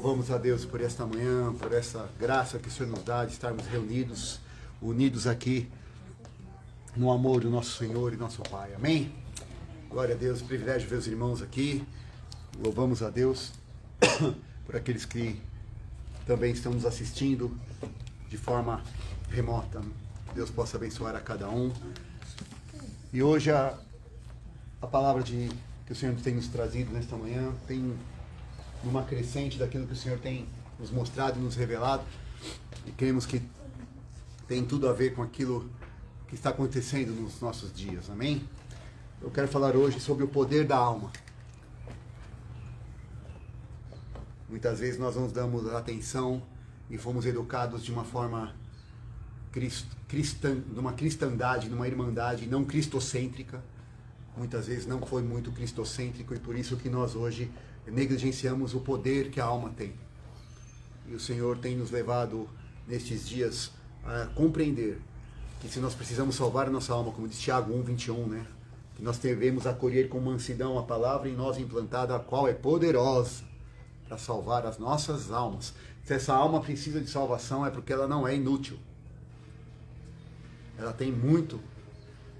Louvamos a Deus por esta manhã, por essa graça que o Senhor nos dá de estarmos reunidos, unidos aqui no amor do nosso Senhor e nosso Pai. Amém? Glória a Deus, privilégio ver os irmãos aqui. Louvamos a Deus por aqueles que também estão nos assistindo de forma remota. Deus possa abençoar a cada um. E hoje a palavra que o Senhor tem nos trazido nesta manhã tem numa crescente daquilo que o Senhor tem nos mostrado e nos revelado, e cremos que tem tudo a ver com aquilo que está acontecendo nos nossos dias, amém? Eu quero falar hoje sobre o poder da alma. Muitas vezes nós não damos atenção e fomos educados de uma forma cristã, numa cristandade, numa irmandade não cristocêntrica. Muitas vezes não foi muito cristocêntrico, e por isso que nós hoje negligenciamos o poder que a alma tem. E o Senhor tem nos levado nestes dias a compreender que se nós precisamos salvar a nossa alma, como diz Tiago 1:21, né? Que nós devemos acolher com mansidão a palavra em nós implantada, a qual é poderosa para salvar as nossas almas. Se essa alma precisa de salvação, é porque ela não é inútil. Ela tem muito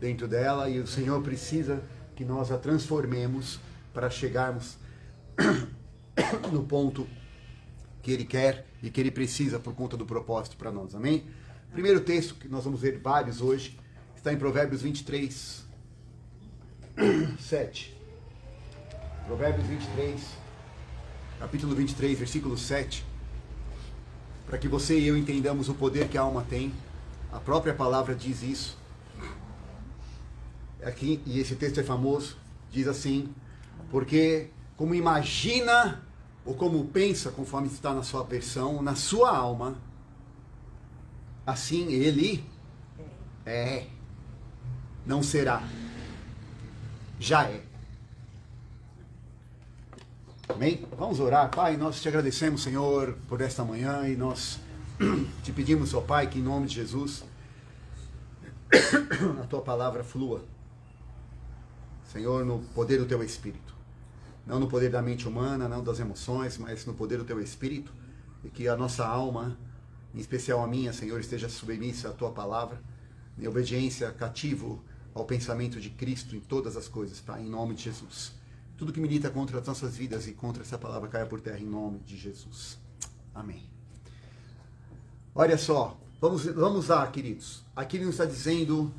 dentro dela, e o Senhor precisa que nós a transformemos para chegarmos no ponto que Ele quer e que Ele precisa por conta do propósito para nós, amém? Primeiro texto, que nós vamos ver vários hoje, está em Provérbios 23, 7. Provérbios 23, capítulo 23, versículo 7. Para que você e eu entendamos o poder que a alma tem, a própria palavra diz isso. Aqui, e esse texto é famoso, diz assim: porque como imagina ou como pensa, conforme está na sua versão, na sua alma, assim ele é, não será, já é. Amém? Vamos orar. Pai, nós te agradecemos, Senhor, por esta manhã, e nós te pedimos, ó Pai, que em nome de Jesus a tua palavra flua, Senhor, no poder do teu Espírito. Não no poder da mente humana, não das emoções, mas no poder do teu Espírito. E que a nossa alma, em especial a minha, Senhor, esteja submissa à tua palavra, em obediência, cativo ao pensamento de Cristo em todas as coisas, Pai, em nome de Jesus. Tudo que milita contra as nossas vidas e contra essa palavra caia por terra, em nome de Jesus. Amém. Olha só, vamos lá, queridos. Aqui ele nos está dizendo,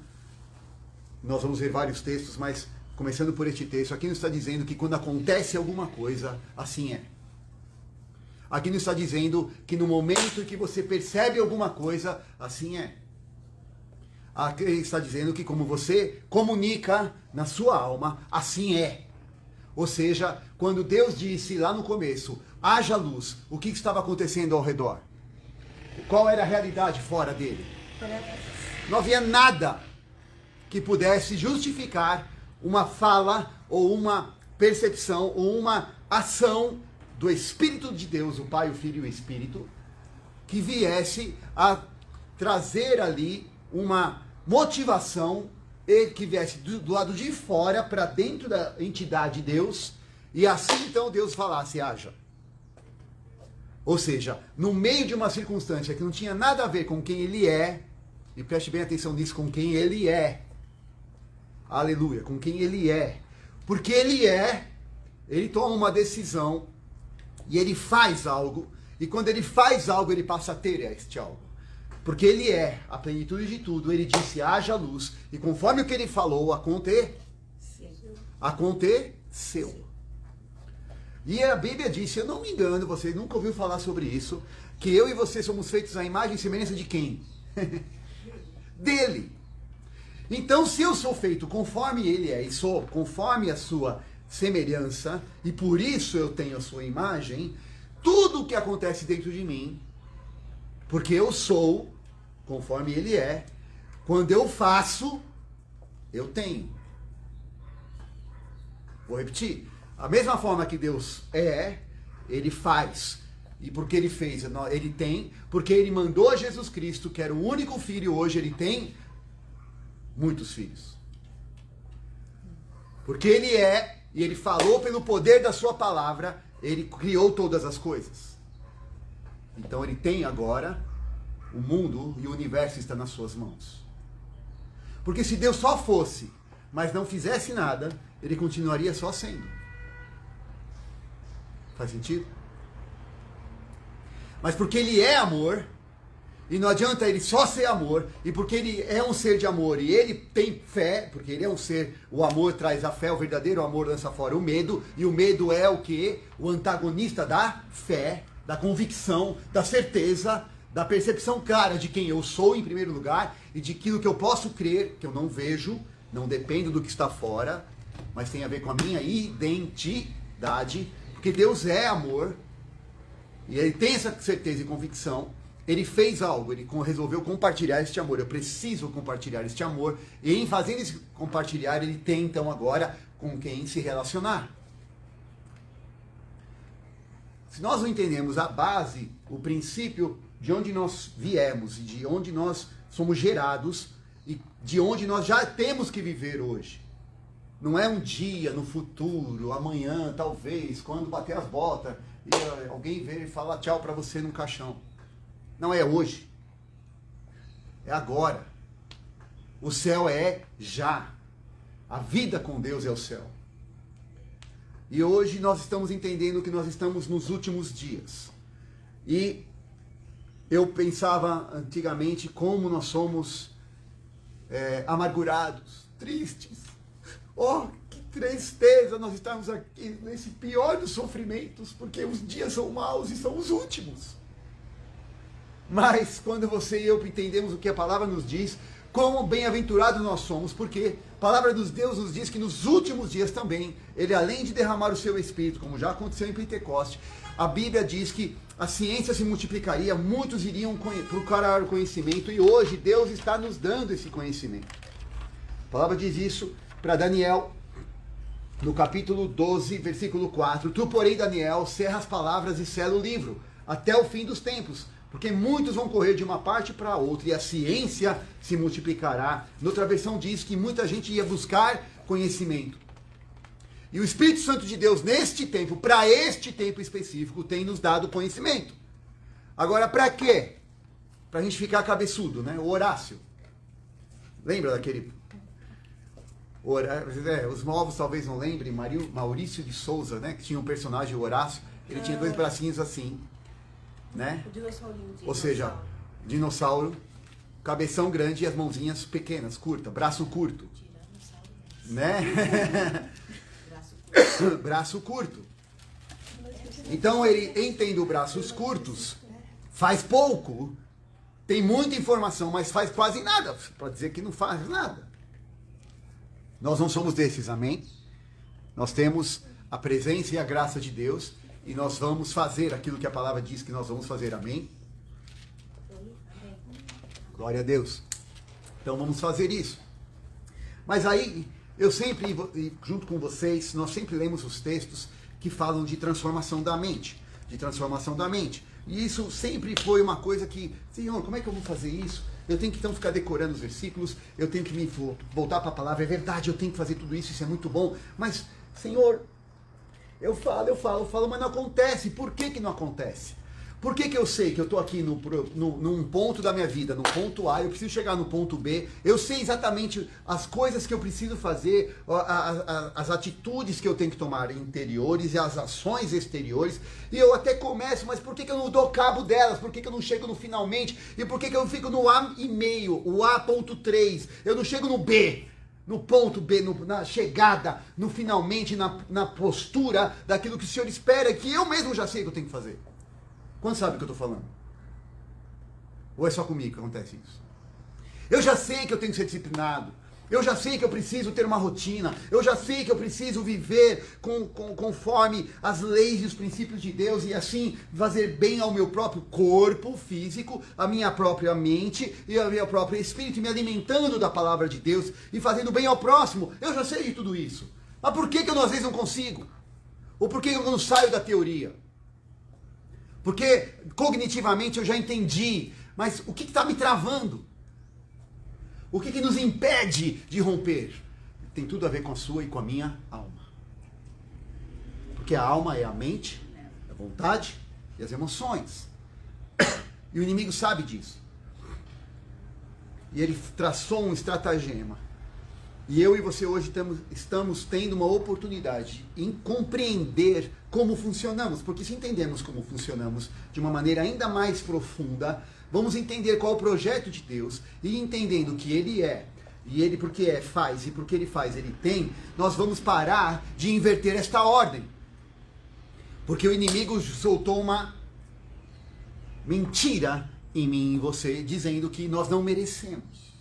nós vamos ver vários textos, mas começando por este texto, aqui nos está dizendo que quando acontece alguma coisa, assim é. Aqui nos está dizendo que no momento em que você percebe alguma coisa, assim é. Aqui está dizendo que como você comunica na sua alma, assim é. Ou seja, quando Deus disse lá no começo, haja luz, o que estava acontecendo ao redor? Qual era a realidade fora dele? Não havia nada que pudesse justificar uma fala, ou uma percepção, ou uma ação do Espírito de Deus, o Pai, o Filho e o Espírito, que viesse a trazer ali uma motivação, e que viesse do lado de fora para dentro da entidade de Deus, e assim então Deus falasse, haja. Ou seja, no meio de uma circunstância que não tinha nada a ver com quem ele é, e preste bem atenção nisso, com quem ele é, aleluia, com quem ele é. Porque ele toma uma decisão e ele faz algo. E quando ele faz algo, ele passa a ter este algo. Porque ele é a plenitude de tudo. Ele disse, haja luz. E conforme o que ele falou, aconteceu. E a Bíblia diz, se eu não me engano, você nunca ouviu falar sobre isso, que eu e você somos feitos à imagem e semelhança de quem? Dele. Então, se eu sou feito conforme ele é, e sou conforme a sua semelhança, e por isso eu tenho a sua imagem, tudo o que acontece dentro de mim, porque eu sou conforme ele é, quando eu faço, eu tenho. Vou repetir. A mesma forma que Deus é, ele faz. E porque ele fez, ele tem, porque ele mandou Jesus Cristo, que era o único filho, hoje ele tem muitos filhos. Porque ele é, e ele falou pelo poder da sua palavra, ele criou todas as coisas. Então ele tem agora o mundo e o universo está nas suas mãos. Porque se Deus só fosse, mas não fizesse nada, ele continuaria só sendo. Faz sentido? Mas porque ele é amor, e não adianta ele só ser amor, e porque ele é um ser de amor, e ele tem fé, porque ele é um ser, o amor traz a fé, o verdadeiro amor lança fora o medo, e o medo é o quê? O antagonista da fé, da convicção, da certeza, da percepção clara de quem eu sou em primeiro lugar, e de aquilo que eu posso crer, que eu não vejo, não dependo do que está fora, mas tem a ver com a minha identidade, porque Deus é amor, e ele tem essa certeza e convicção. Ele fez algo, ele resolveu compartilhar este amor. Eu preciso compartilhar este amor. E em fazendo esse compartilhar, ele tem então agora com quem se relacionar. Se nós não entendemos a base, o princípio de onde nós viemos e de onde nós somos gerados e de onde nós já temos que viver hoje. Não é um dia no futuro, amanhã, talvez, quando bater as botas e alguém vir e falar tchau para você num caixão. Não é hoje. É agora. O céu é já. A vida com Deus é o céu. E hoje nós estamos entendendo que nós estamos nos últimos dias. E eu pensava antigamente como nós somos amargurados, tristes. Oh, que tristeza nós estamos aqui nesse pior dos sofrimentos, porque os dias são maus e são os últimos. Mas quando você e eu entendemos o que a palavra nos diz, como bem-aventurados nós somos, porque a palavra de Deus nos diz que nos últimos dias também, ele além de derramar o seu Espírito, como já aconteceu em Pentecoste, a Bíblia diz que a ciência se multiplicaria, muitos iriam procurar o conhecimento, e hoje Deus está nos dando esse conhecimento. A palavra diz isso para Daniel, no capítulo 12, versículo 4, tu, porém, Daniel, cerra as palavras e sela o livro, até o fim dos tempos, porque muitos vão correr de uma parte para outra e a ciência se multiplicará. Noutra versão diz que muita gente ia buscar conhecimento. E o Espírito Santo de Deus, neste tempo, para este tempo específico, tem nos dado conhecimento. Agora, para quê? Para a gente ficar cabeçudo, né? O Horácio. Lembra daquele... os novos talvez não lembrem, Maurício de Souza, né? Que tinha um personagem, o Horácio. Ele tinha dois bracinhos assim. Né? Ou seja, dinossauro, cabeção grande e as mãozinhas pequenas, curtas, braço curto. Né? Braço curto. Então ele entende braços curtos, faz pouco, tem muita informação, mas faz quase nada. Pode dizer que não faz nada. Nós não somos desses, amém? Nós temos a presença e a graça de Deus. E nós vamos fazer aquilo que a palavra diz que nós vamos fazer, amém? Glória a Deus. Então vamos fazer isso. Mas aí, eu sempre, junto com vocês, nós sempre lemos os textos que falam de transformação da mente. De transformação da mente. E isso sempre foi uma coisa que, Senhor, como é que eu vou fazer isso? Eu tenho que então ficar decorando os versículos, eu tenho que me voltar para a palavra, é verdade, eu tenho que fazer tudo isso, isso é muito bom. Mas, Senhor... Eu falo, mas não acontece. Por que não acontece? Por que eu sei que eu estou aqui num ponto da minha vida, no ponto A, eu preciso chegar no ponto B, eu sei exatamente as coisas que eu preciso fazer, as atitudes que eu tenho que tomar interiores e as ações exteriores, e eu até começo, mas por que eu não dou cabo delas? Por que eu não chego no finalmente? E por que eu fico no A e meio, o A.3? Eu não chego no B? No ponto B, na chegada, no finalmente, na postura daquilo que o Senhor espera, que eu mesmo já sei que eu tenho que fazer. Quantos sabem o que eu estou falando? Ou é só comigo que acontece isso? Eu já sei que eu tenho que ser disciplinado. Eu já sei que eu preciso ter uma rotina. Eu já sei que eu preciso viver conforme as leis e os princípios de Deus e assim fazer bem ao meu próprio corpo físico, a minha própria mente e ao meu próprio espírito, me alimentando da palavra de Deus e fazendo bem ao próximo. Eu já sei de tudo isso. Mas por que eu às vezes não consigo? Ou por que eu não saio da teoria? Porque cognitivamente eu já entendi, mas o que está me travando? O que nos impede de romper? Tem tudo a ver com a sua e com a minha alma. Porque a alma é a mente, a vontade e as emoções. E o inimigo sabe disso. E ele traçou um estratagema. E eu e você hoje estamos tendo uma oportunidade em compreender como funcionamos. Porque se entendemos como funcionamos de uma maneira ainda mais profunda, vamos entender qual é o projeto de Deus. E entendendo que Ele é, e Ele porque é, faz, e porque Ele faz, Ele tem, nós vamos parar de inverter esta ordem. Porque o inimigo soltou uma mentira em mim e em você, dizendo que nós não merecemos.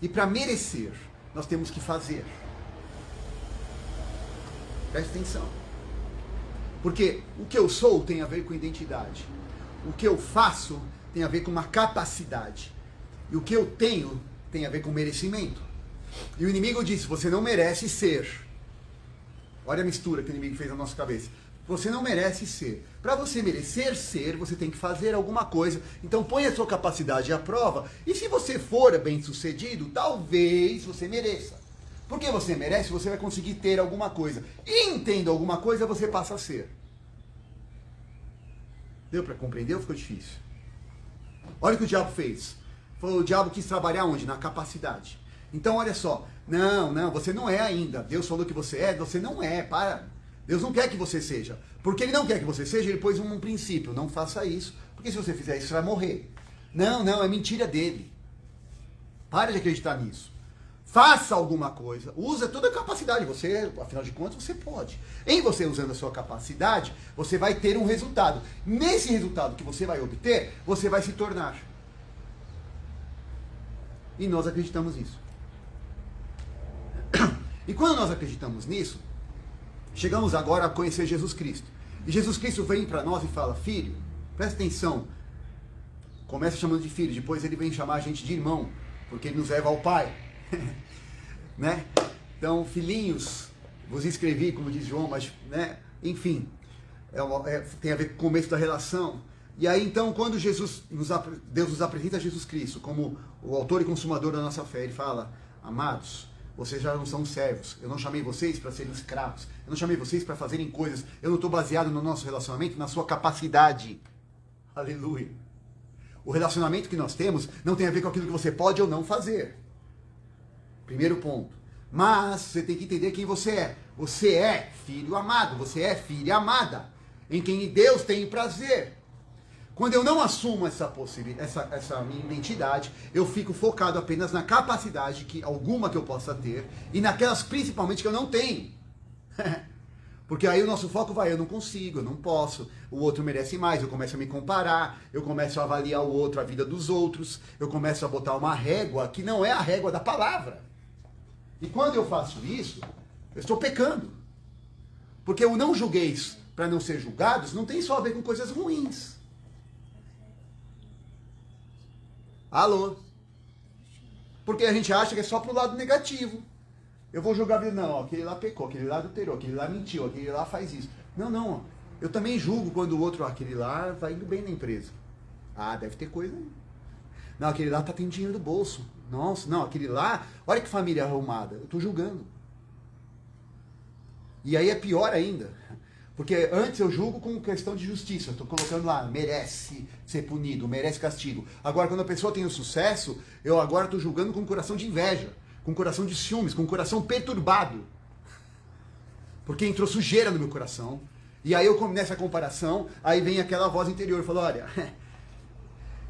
E para merecer, nós temos que fazer. Preste atenção. Porque o que eu sou tem a ver com identidade. O que eu faço tem a ver com uma capacidade. E o que eu tenho tem a ver com merecimento. E o inimigo disse, você não merece ser. Olha a mistura que o inimigo fez na nossa cabeça. Você não merece ser. Para você merecer ser, você tem que fazer alguma coisa. Então põe a sua capacidade à prova. E se você for bem sucedido, talvez você mereça. Porque você merece, você vai conseguir ter alguma coisa. E entendo alguma coisa, você passa a ser. Deu para compreender ou ficou difícil? Olha o que o diabo fez. O diabo quis trabalhar onde? Na capacidade. Então olha só. Não, você não é ainda. Deus falou que você não é. Para. Deus não quer que você seja. Porque Ele não quer que você seja, Ele pôs um princípio. Não faça isso, porque se você fizer isso, você vai morrer. Não, é mentira dele. Para de acreditar nisso. Faça alguma coisa. Usa toda a capacidade. Você, afinal de contas, você pode. Em você usando a sua capacidade, você vai ter um resultado. Nesse resultado que você vai obter, você vai se tornar. E nós acreditamos nisso. E quando nós acreditamos nisso, chegamos agora a conhecer Jesus Cristo. E Jesus Cristo vem para nós e fala, filho, presta atenção. Começa chamando de filho, depois ele vem chamar a gente de irmão, porque ele nos leva ao Pai. Né? Então, filhinhos, vos escrevi, como diz João, mas, né? Enfim, tem a ver com o começo da relação. E aí, então, quando Deus nos apresenta Jesus Cristo como o autor e consumador da nossa fé, ele fala, amados, vocês já não são servos. Eu não chamei vocês para serem escravos. Eu não chamei vocês para fazerem coisas. Eu não estou baseado no nosso relacionamento, na sua capacidade. Aleluia. O relacionamento que nós temos não tem a ver com aquilo que você pode ou não fazer. Primeiro ponto. Mas você tem que entender quem você é. Você é filho amado. Você é filha amada. Em quem Deus tem prazer. Quando eu não assumo essa minha identidade, eu fico focado apenas na capacidade alguma que eu possa ter e naquelas principalmente que eu não tenho. Porque aí o nosso foco vai, eu não consigo, eu não posso, o outro merece mais, eu começo a me comparar, eu começo a avaliar o outro, a vida dos outros, eu começo a botar uma régua que não é a régua da palavra. E quando eu faço isso, eu estou pecando. Porque o não julgueis para não ser julgados não tem só a ver com coisas ruins. Alô? Porque a gente acha que é só pro lado negativo. Eu vou julgar, não, aquele lá pecou, aquele lá adulterou, aquele lá mentiu, aquele lá faz isso. Não, eu também julgo quando o outro, aquele lá vai indo bem na empresa. Ah, deve ter coisa aí. Não, aquele lá tá tendo dinheiro do bolso. Nossa, não, aquele lá, olha que família arrumada. Eu tô julgando. E aí é pior ainda. Porque antes eu julgo com questão de justiça. Estou colocando lá, merece ser punido, merece castigo. Agora, quando a pessoa tem o sucesso, eu agora estou julgando com um coração de inveja, com um coração de ciúmes, com um coração perturbado. Porque entrou sujeira no meu coração. E aí eu começo a comparação, aí vem aquela voz interior, fala, olha,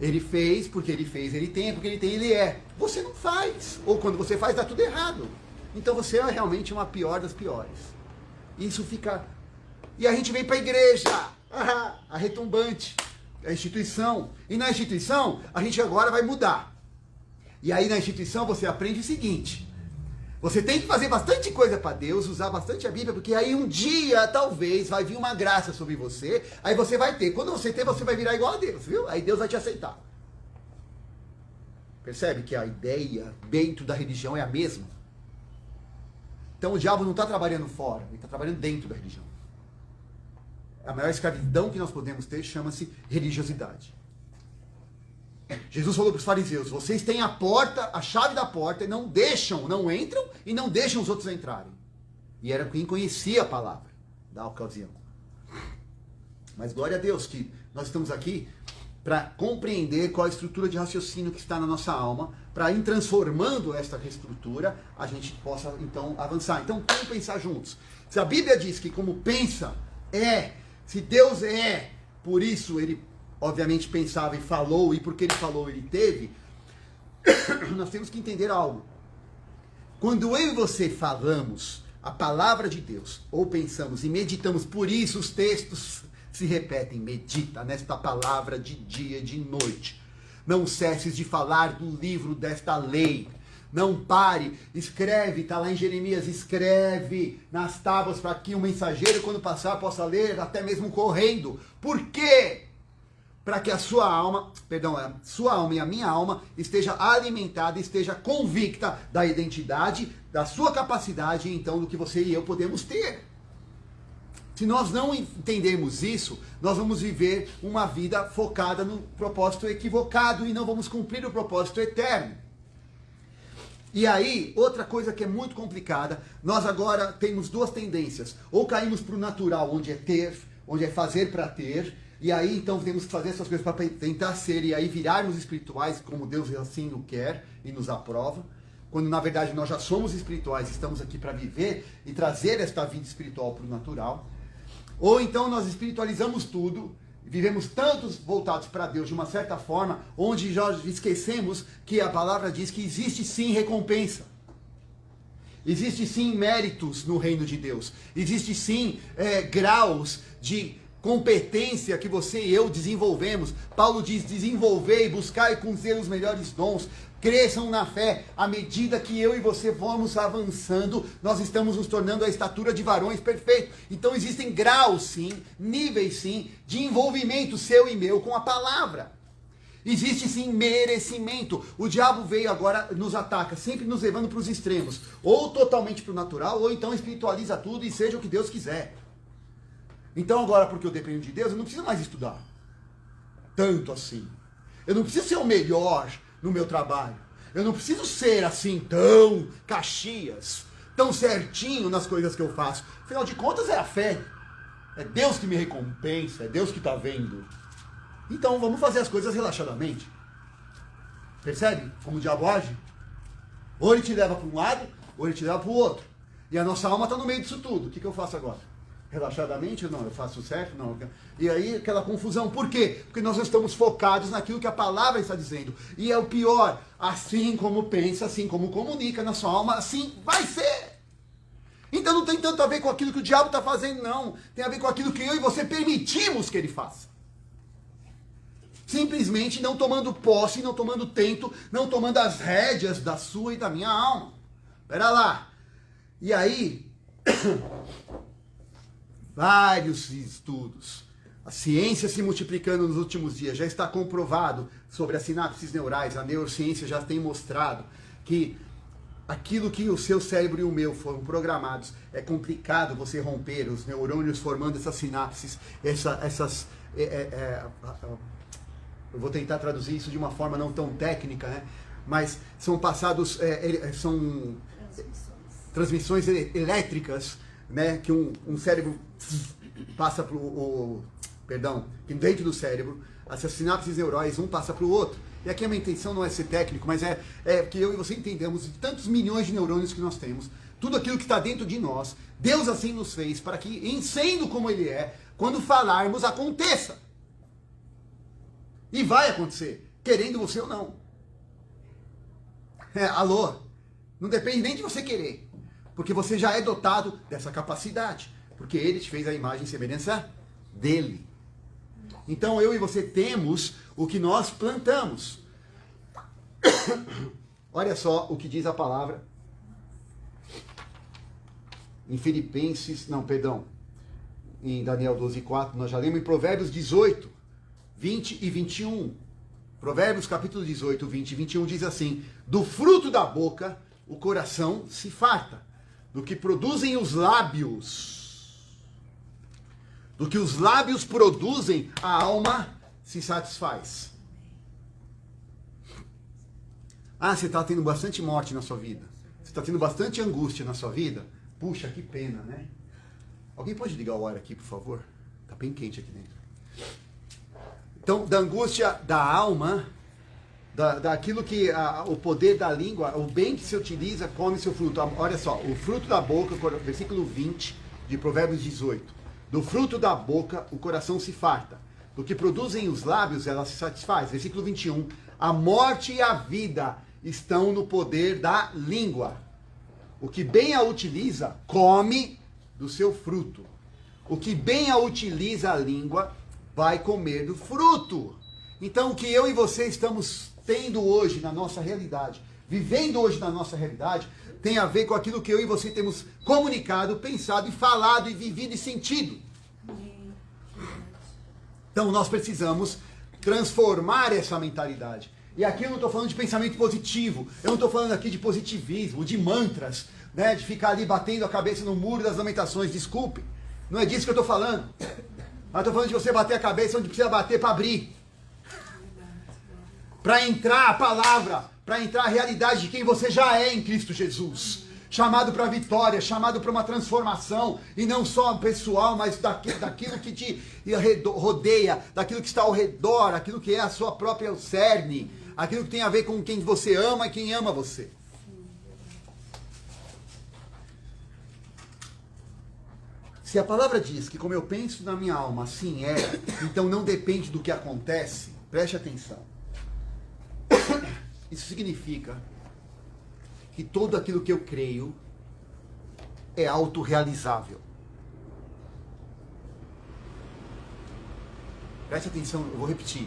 ele fez, porque ele fez, ele tem, porque ele tem, ele é. Você não faz. Ou quando você faz, dá tudo errado. Então você é realmente uma pior das piores. Isso fica... E a gente vem para a igreja, a retumbante, a instituição. E na instituição, a gente agora vai mudar. E aí na instituição você aprende o seguinte, você tem que fazer bastante coisa para Deus, usar bastante a Bíblia, porque aí um dia, talvez, vai vir uma graça sobre você, aí você vai ter. Quando você ter, você vai virar igual a Deus, viu? Aí Deus vai te aceitar. Percebe que a ideia dentro da religião é a mesma? Então o diabo não está trabalhando fora, ele está trabalhando dentro da religião. A maior escravidão que nós podemos ter chama-se religiosidade. Jesus falou para os fariseus, vocês têm a porta, a chave da porta, e não entram e não deixam os outros entrarem. E era quem conhecia a palavra da ocasião. Mas glória a Deus que nós estamos aqui para compreender qual a estrutura de raciocínio que está na nossa alma, para ir transformando esta reestrutura, a gente possa então avançar. Então vamos pensar juntos. Se a Bíblia diz que como pensa é, se Deus é, por isso ele obviamente pensava e falou, e porque ele falou ele teve, nós temos que entender algo. Quando eu e você falamos a palavra de Deus, ou pensamos e meditamos, por isso os textos se repetem, medita nesta palavra de dia e de noite. Não cesses de falar do livro desta lei. Não pare, escreve, está lá em Jeremias, escreve nas tábuas para que o mensageiro, quando passar, possa ler, até mesmo correndo. Por quê? Para que a sua alma e a minha alma esteja alimentada, esteja convicta da identidade, da sua capacidade, então, do que você e eu podemos ter. Se nós não entendermos isso, nós vamos viver uma vida focada no propósito equivocado e não vamos cumprir o propósito eterno. E aí, outra coisa que é muito complicada, nós agora temos duas tendências. Ou caímos para o natural, onde é ter, onde é fazer para ter, e aí então temos que fazer essas coisas para tentar ser, e aí virarmos espirituais, como Deus assim o quer e nos aprova. Quando na verdade nós já somos espirituais, estamos aqui para viver e trazer esta vida espiritual para o natural. Ou então nós espiritualizamos tudo, vivemos tantos voltados para Deus de uma certa forma, onde já esquecemos que a palavra diz que existe sim recompensa. Existe sim méritos no reino de Deus. Existe sim graus de competência que você e eu desenvolvemos. Paulo diz, desenvolvei, buscai com zelo os melhores dons. Cresçam na fé, à medida que eu e você vamos avançando, nós estamos nos tornando a estatura de varões perfeitos. Então existem graus sim, níveis sim, de envolvimento seu e meu com a palavra. Existe sim merecimento. O diabo veio agora, nos ataca, sempre nos levando para os extremos. Ou totalmente para o natural, ou então espiritualiza tudo e seja o que Deus quiser. Então agora, porque eu dependo de Deus, eu não preciso mais estudar. Tanto assim. Eu não preciso ser o melhor no meu trabalho. Eu não preciso ser assim tão Caxias, tão certinho nas coisas que eu faço. Afinal de contas é a fé. É Deus que me recompensa, é Deus que está vendo. Então vamos fazer as coisas relaxadamente. Percebe como o diabo age? Ou ele te leva para um lado, ou ele te leva para o outro. E a nossa alma está no meio disso tudo. O que eu faço agora? Relaxadamente? Não, eu faço certo? Não. E aí aquela confusão. Por quê? Porque nós estamos focados naquilo que a palavra está dizendo. E é o pior. Assim como pensa, assim como comunica na sua alma, assim vai ser. Então não tem tanto a ver com aquilo que o diabo está fazendo, não. Tem a ver com aquilo que eu e você permitimos que ele faça. Simplesmente não tomando posse, não tomando tento, não tomando as rédeas da sua e da minha alma. Pera lá. E aí... vários estudos. A ciência se multiplicando nos últimos dias. Já está comprovado sobre as sinapses neurais. A neurociência já tem mostrado que aquilo que o seu cérebro e o meu foram programados é complicado você romper os neurônios formando essas sinapses, eu vou tentar traduzir isso de uma forma não tão técnica, né? Mas são passados, são transmissões elétricas, né? Que um cérebro passa para que dentro do cérebro, essas sinapses neurais, um passa para o outro. E aqui a minha intenção não é ser técnico, mas é que eu e você entendamos de tantos milhões de neurônios que nós temos, tudo aquilo que está dentro de nós, Deus assim nos fez, para que, sendo como Ele é, quando falarmos, aconteça. E vai acontecer, querendo você ou não. Alô? Não depende nem de você querer, porque você já é dotado dessa capacidade, porque Ele te fez a imagem e semelhança dEle. Então eu e você temos o que nós plantamos. Olha só o que diz a palavra em em Daniel 12:4, nós já lemos em Provérbios 18, 20 e 21. Provérbios capítulo 18, 20 e 21 diz assim: do fruto da boca o coração se farta, do que produzem os lábios, do que os lábios produzem, a alma se satisfaz. Ah, você está tendo bastante morte na sua vida. Você está tendo bastante angústia na sua vida. Puxa, que pena, né? Alguém pode ligar o ar aqui, por favor? Está bem quente aqui dentro. Então, da angústia da alma, daquilo que o poder da língua, o bem que se utiliza, come seu fruto. Olha só, o fruto da boca, versículo 20 de Provérbios 18. Do fruto da boca o coração se farta, do que produzem os lábios ela se satisfaz. Versículo 21. A morte e a vida estão no poder da língua. O que bem a utiliza, come do seu fruto. O que bem a utiliza a língua, vai comer do fruto. Então, o que eu e você estamos tendo hoje na nossa realidade, vivendo hoje na nossa realidade, tem a ver com aquilo que eu e você temos comunicado, pensado e falado e vivido e sentido. Então, nós precisamos transformar essa mentalidade. E aqui eu não estou falando de pensamento positivo, eu não estou falando aqui de positivismo, de mantras, né, de ficar ali batendo a cabeça no muro das lamentações, desculpe. Não é disso que eu estou falando. Mas estou falando de você bater a cabeça onde precisa bater para abrir. Para entrar a palavra, para entrar a realidade de quem você já é em Cristo Jesus. Chamado para a vitória, chamado para uma transformação, e não só pessoal, mas daquilo que te rodeia, daquilo que está ao redor, aquilo que é a sua própria cerne, aquilo que tem a ver com quem você ama e quem ama você. Se a palavra diz que como eu penso na minha alma, assim é, então não depende do que acontece, preste atenção. Isso significa que tudo aquilo que eu creio é autorrealizável. Preste atenção, eu vou repetir.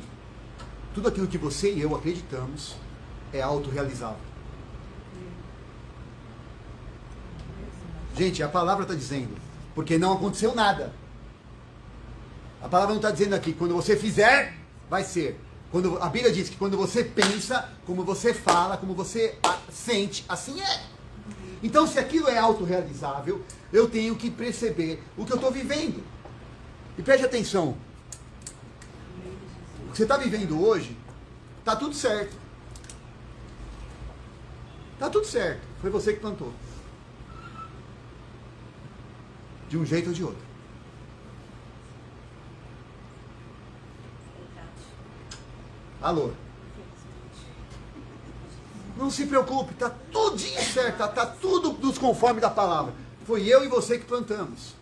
Tudo aquilo que você e eu acreditamos é autorrealizável. Gente, a palavra está dizendo, porque não aconteceu nada. A palavra não está dizendo aqui, quando você fizer, vai ser. Quando a Bíblia diz que quando você pensa, como você fala, como você sente, assim é. Então, se aquilo é autorrealizável, eu tenho que perceber o que eu estou vivendo. E preste atenção. O que você está vivendo hoje, está tudo certo. Está tudo certo. Foi você que plantou. De um jeito ou de outro. Alô? Não se preocupe, está tudo certo, está tudo nos conforme da palavra. Foi eu e você que plantamos.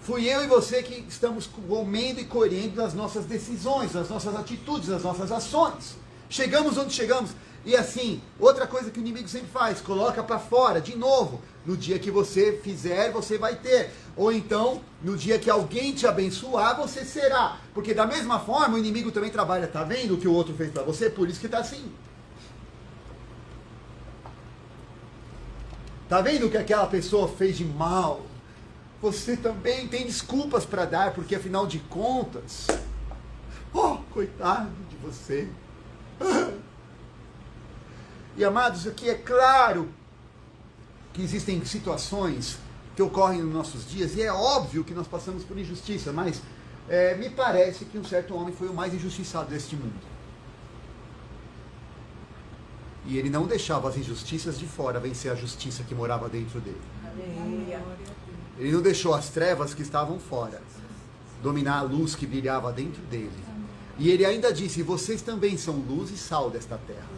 Fui eu e você que estamos comendo e colhendo nas nossas decisões, nas nossas atitudes, nas nossas ações. Chegamos onde chegamos. E assim, outra coisa que o inimigo sempre faz, coloca para fora, de novo. No dia que você fizer, você vai ter. Ou então, no dia que alguém te abençoar, você será. Porque da mesma forma, o inimigo também trabalha. Tá vendo o que o outro fez para você? Por isso que tá assim. Tá vendo o que aquela pessoa fez de mal? Você também tem desculpas para dar, porque afinal de contas... Oh, coitado de você. E amados, aqui é claro que existem situações que ocorrem nos nossos dias, e é óbvio que nós passamos por injustiça, mas me parece que um certo homem foi o mais injustiçado deste mundo. E ele não deixava as injustiças de fora vencer a justiça que morava dentro dele. Aleluia. Ele não deixou as trevas que estavam fora dominar a luz que brilhava dentro dele. E ele ainda disse, vocês também são luz e sal desta terra.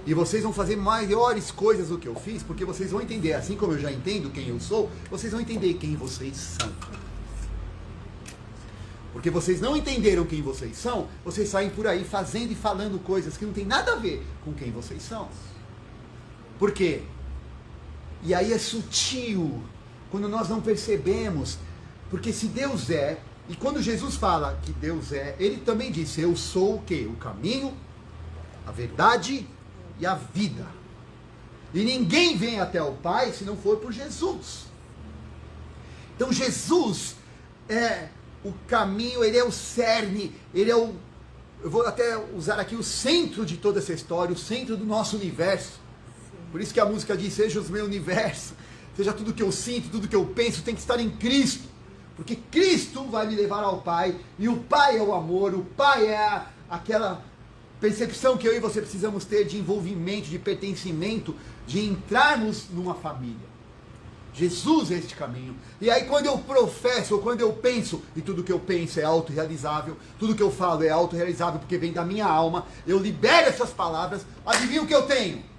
E vocês vão fazer maiores coisas do que eu fiz, porque vocês vão entender, assim como eu já entendo quem eu sou, vocês vão entender quem vocês são. Porque vocês não entenderam quem vocês são, vocês saem por aí fazendo e falando coisas que não tem nada a ver com quem vocês são. Por quê? E aí é sutil, quando nós não percebemos, porque se Deus é, e quando Jesus fala que Deus é, ele também disse, eu sou o quê? O caminho, a verdade e a vida. E ninguém vem até o Pai se não for por Jesus. Então Jesus é o caminho, ele é o cerne, ele é o, eu vou até usar aqui o centro de toda essa história, o centro do nosso universo. Por isso que a música diz, seja o meu universo, seja tudo que eu sinto, tudo que eu penso, tem que estar em Cristo. Porque Cristo vai me levar ao Pai, e o Pai é o amor, o Pai é aquela percepção que eu e você precisamos ter de envolvimento, de pertencimento, de entrarmos numa família. Jesus é este caminho. E aí quando eu professo, ou quando eu penso, e tudo que eu penso é autorrealizável, tudo que eu falo é autorrealizável, porque vem da minha alma, eu libero essas palavras, adivinha o que eu tenho?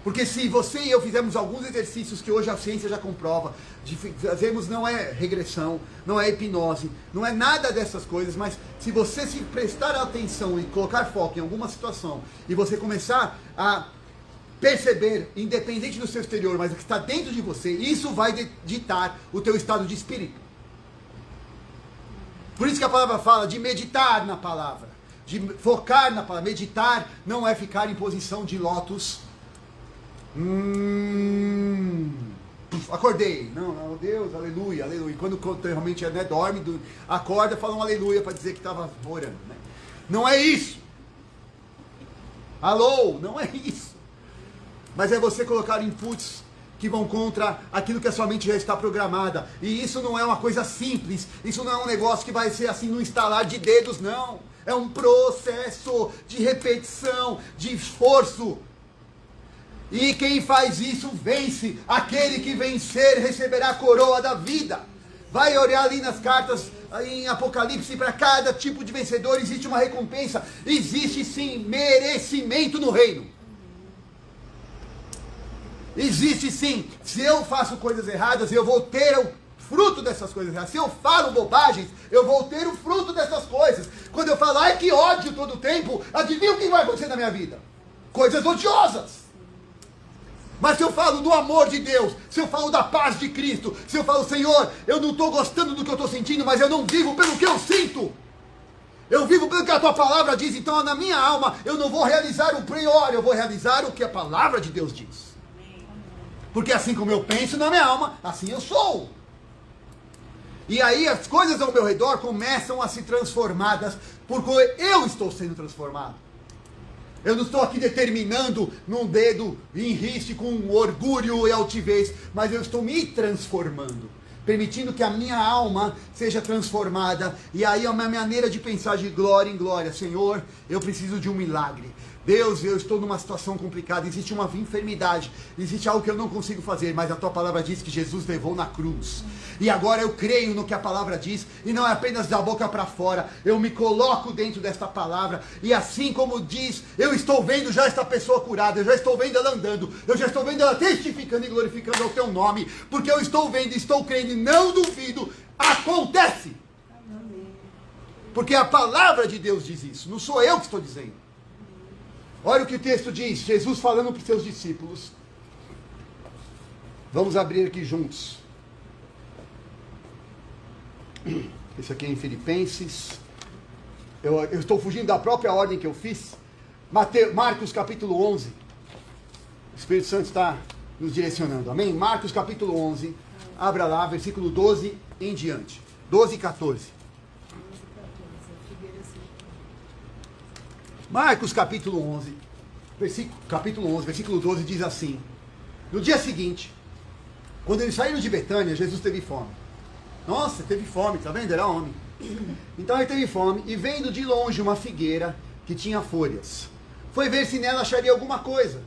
Porque se você e eu fizermos alguns exercícios que hoje a ciência já comprova, fazemos, não é regressão, não é hipnose, não é nada dessas coisas, mas se você se prestar atenção e colocar foco em alguma situação, e você começar a perceber, independente do seu exterior, mas o que está dentro de você, isso vai ditar o teu estado de espírito. Por isso que a palavra fala de meditar na palavra, de focar na palavra. Meditar não é ficar em posição de lótus. Acordei. Não, Deus, aleluia, aleluia. Quando realmente dorme, acorda, fala um aleluia para dizer que estava orando. Né? Não é isso. Alô, não é isso. Mas é você colocar inputs que vão contra aquilo que a sua mente já está programada. E isso não é uma coisa simples. Isso não é um negócio que vai ser assim no instalar de dedos, não. É um processo de repetição, de esforço. E quem faz isso vence. Aquele que vencer receberá a coroa da vida. Vai olhar ali nas cartas em Apocalipse, para cada tipo de vencedor existe uma recompensa. Existe sim merecimento no reino. Existe sim. Se eu faço coisas erradas, eu vou ter o fruto dessas coisas erradas. Se eu falo bobagens, eu vou ter o fruto dessas coisas. Quando eu falo, ai que ódio todo o tempo, adivinha o que vai acontecer na minha vida? Coisas odiosas. Mas se eu falo do amor de Deus, se eu falo da paz de Cristo, se eu falo, Senhor, eu não estou gostando do que eu estou sentindo, mas eu não vivo pelo que eu sinto. Eu vivo pelo que a tua palavra diz, então na minha alma eu não vou realizar o priori, eu vou realizar o que a palavra de Deus diz. Porque assim como eu penso na minha alma, assim eu sou. E aí as coisas ao meu redor começam a se transformadas, porque eu estou sendo transformado. Eu não estou aqui determinando num dedo em riste com orgulho e altivez, mas eu estou me transformando, permitindo que a minha alma seja transformada. E aí a minha maneira de pensar de glória em glória. Senhor, eu preciso de um milagre. Deus, eu estou numa situação complicada, existe uma enfermidade, existe algo que eu não consigo fazer, mas a tua palavra diz que Jesus levou na cruz. E agora eu creio no que a palavra diz, e não é apenas da boca para fora, eu me coloco dentro desta palavra, e assim como diz, eu estou vendo já esta pessoa curada, eu já estou vendo ela andando, eu já estou vendo ela testificando e glorificando ao teu nome, porque eu estou vendo, estou crendo e não duvido, acontece. Porque a palavra de Deus diz isso, não sou eu que estou dizendo. Olha o que o texto diz, Jesus falando para os seus discípulos. Vamos abrir aqui juntos. Esse aqui é em Filipenses. Eu estou fugindo da própria ordem que eu fiz. Marcos capítulo 11. O Espírito Santo está nos direcionando. Amém? Marcos capítulo 11. Abra lá, versículo 12 em diante. 12 e 14. Marcos capítulo 11, versículo 12 diz assim: no dia seguinte, quando eles saíram de Betânia, Jesus teve fome. Nossa, teve fome, tá vendo? Era homem. Então ele teve fome e vendo de longe uma figueira que tinha folhas, foi ver se nela acharia alguma coisa.